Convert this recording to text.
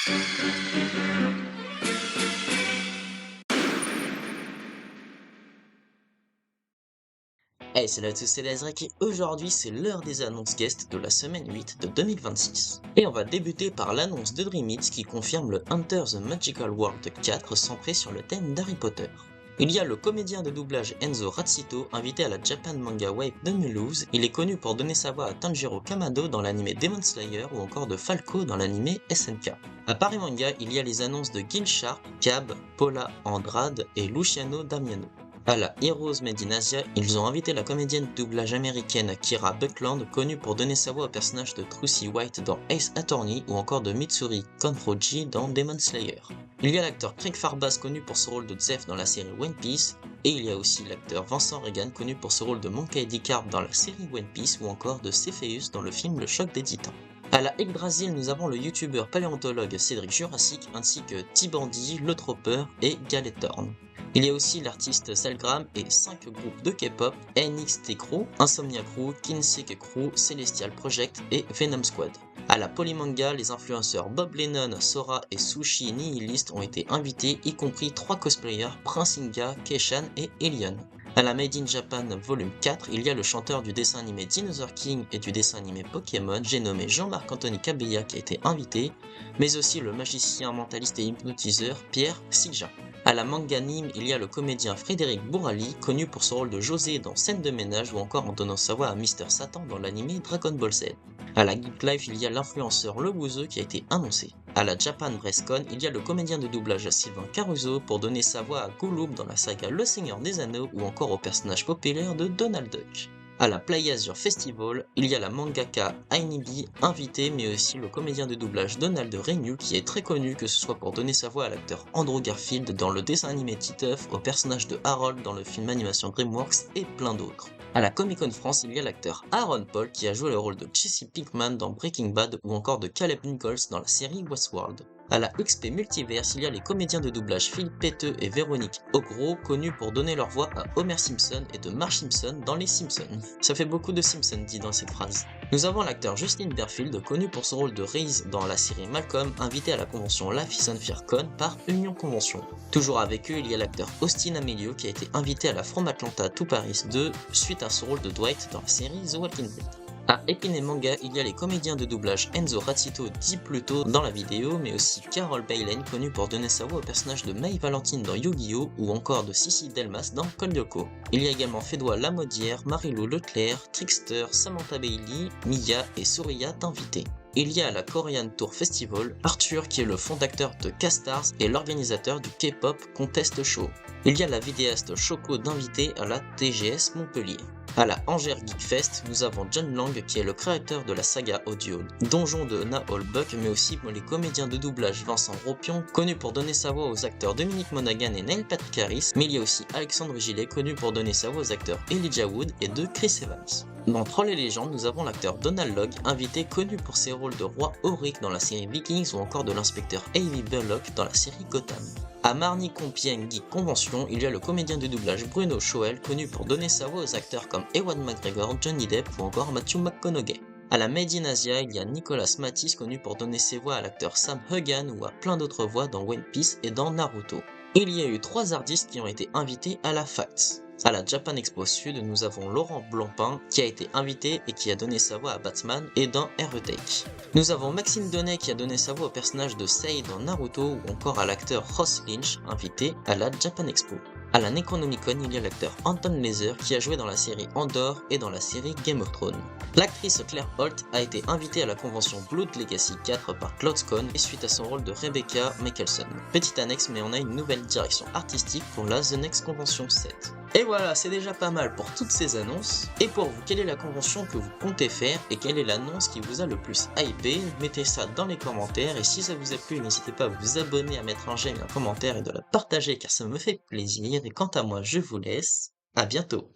Hey, salut à tous, c'est Lazrek et aujourd'hui c'est l'heure des annonces guest de la semaine 8 de 2026. Et on va débuter par l'annonce de Dream It qui confirme le Enter the Magical World 4 centré sur le thème d'Harry Potter. Il y a le comédien de doublage Enzo Razzito invité à la Japan Manga Wave de Mulhouse. Il est connu pour donner sa voix à Tanjiro Kamado dans l'anime Demon Slayer ou encore de Falco dans l'anime SNK. À Paris Manga, il y a les annonces de Gil Sharp, Cab, Paula Andrade et Luciano Damiano. À la Heroes Made in Asia, ils ont invité la comédienne de doublage américaine Kira Buckland, connue pour donner sa voix au personnage de Trucy White dans Ace Attorney ou encore de Mitsuri Konroji dans Demon Slayer. Il y a l'acteur Craig Farbas connu pour ce rôle de Zeph dans la série One Piece, et il y a aussi l'acteur Vincent Regan connu pour ce rôle de Monkey D. Carp dans la série One Piece ou encore de Cepheus dans le film Le Choc des Titans. À la Yggdrasil, nous avons le youtubeur paléontologue Cédric Jurassic ainsi que T-Bandy, Le Tropper et Galethorn. Il y a aussi l'artiste Selgram et 5 groupes de K-pop, NXT Crew, Insomnia Crew, Kinsek Crew, Celestial Project et Venom Squad. À la Polymanga, les influenceurs Bob Lennon, Sora et Sushi Nihilist ont été invités, y compris 3 cosplayers, Prince-Inga, Keishan et Elion. À la Made in Japan Volume 4, il y a le chanteur du dessin animé Dinosaur King et du dessin animé Pokémon, j'ai nommé Jean-Marc-Anthony Cabella qui a été invité, mais aussi le magicien mentaliste et hypnotiseur Pierre Sigja. À la Manganime, il y a le comédien Frédéric Bourali, connu pour son rôle de José dans Scène de ménage ou encore en donnant sa voix à Mister Satan dans l'anime Dragon Ball Z. À la Geek Life, il y a l'influenceur Le Wouzeux qui a été annoncé. À la Japan BressCon, il y a le comédien de doublage Sylvain Caruso pour donner sa voix à Gollum dans la saga Le Seigneur des Anneaux ou encore au personnage populaire de Donald Duck. À la Play Azure Festival, il y a la mangaka Ainibi invitée mais aussi le comédien de doublage Donald Renew qui est très connu que ce soit pour donner sa voix à l'acteur Andrew Garfield dans le dessin animé Titeuf, au personnage de Harold dans le film animation DreamWorks et plein d'autres. À la Comic Con France, il y a l'acteur Aaron Paul qui a joué le rôle de Jesse Pinkman dans Breaking Bad ou encore de Caleb Nichols dans la série Westworld. À la XP Multiverse, il y a les comédiens de doublage Philippe Péteux et Véronique Ogro, connus pour donner leur voix à Homer Simpson et de Marge Simpson dans Les Simpsons. Ça fait beaucoup de Simpson dit dans cette phrase. Nous avons l'acteur Justin Berfield, connu pour son rôle de Reese dans la série Malcolm, invité à la convention Life is Unfair Con par Union Convention. Toujours avec eux, il y a l'acteur Austin Amelio qui a été invité à la From Atlanta to Paris 2 suite à son rôle de Dwight dans la série The Walking Dead. À Épine Manga, il y a les comédiens de doublage Enzo Razzito dit plus tôt dans la vidéo, mais aussi Carol Bailen, connue pour donner sa voix au personnage de May Valentine dans Yu-Gi-Oh! Ou encore de Sissi Delmas dans Code Lyoko. Il y a également Fédois Lamodière, Marilou Leclerc, Trickster, Samantha Bailey, Mia et Souria d'invités. Il y a à la Korean Tour Festival Arthur qui est le fondateur de Castars et l'organisateur du K-pop Contest Show. Il y a la vidéaste Choco d'invité à la TGS Montpellier. À la Angers Geek Fest, nous avons John Lang qui est le créateur de la saga audio Donjon de Naol Buck, mais aussi les comédiens de doublage Vincent Ropion, connu pour donner sa voix aux acteurs Dominique Monaghan et Neil Patrick Harris, mais il y a aussi Alexandre Gillet, connu pour donner sa voix aux acteurs Elijah Wood et de Chris Evans. Dans Troll et Légendes, nous avons l'acteur Donald Logg, invité connu pour ses rôles de roi Auric dans la série Vikings ou encore de l'inspecteur Avi Burlock dans la série Gotham. À Marny-Compiègne Geek Convention, il y a le comédien de doublage Bruno Choel, connu pour donner sa voix aux acteurs comme Ewan McGregor, Johnny Depp ou encore Matthew McConaughey. À la Made in Asia, il y a Nicolas Matisse, connu pour donner ses voix à l'acteur Sam Hugan ou à plein d'autres voix dans One Piece et dans Naruto. Il y a eu 3 artistes qui ont été invités à la FACT. À la Japan Expo Sud, nous avons Laurent Blancpain qui a été invité et qui a donné sa voix à Batman et dans Take. Nous avons Maxime Donnet qui a donné sa voix au personnage de Sei dans Naruto ou encore à l'acteur Ross Lynch invité à la Japan Expo. À la Necronomicon, il y a l'acteur Anton Laser qui a joué dans la série Andor et dans la série Game of Thrones. L'actrice Claire Holt a été invitée à la convention Blood Legacy 4 par CloudScon et suite à son rôle de Rebecca Michelson. Petite annexe, mais on a une nouvelle direction artistique pour la The Next Convention 7. Et voilà, c'est déjà pas mal pour toutes ces annonces. Et pour vous, quelle est la convention que vous comptez faire et quelle est l'annonce qui vous a le plus hypé? Mettez ça dans les commentaires et si ça vous a plu, n'hésitez pas à vous abonner, à mettre un j'aime et un commentaire et de la partager car ça me fait plaisir. Et quant à moi, je vous laisse. À bientôt.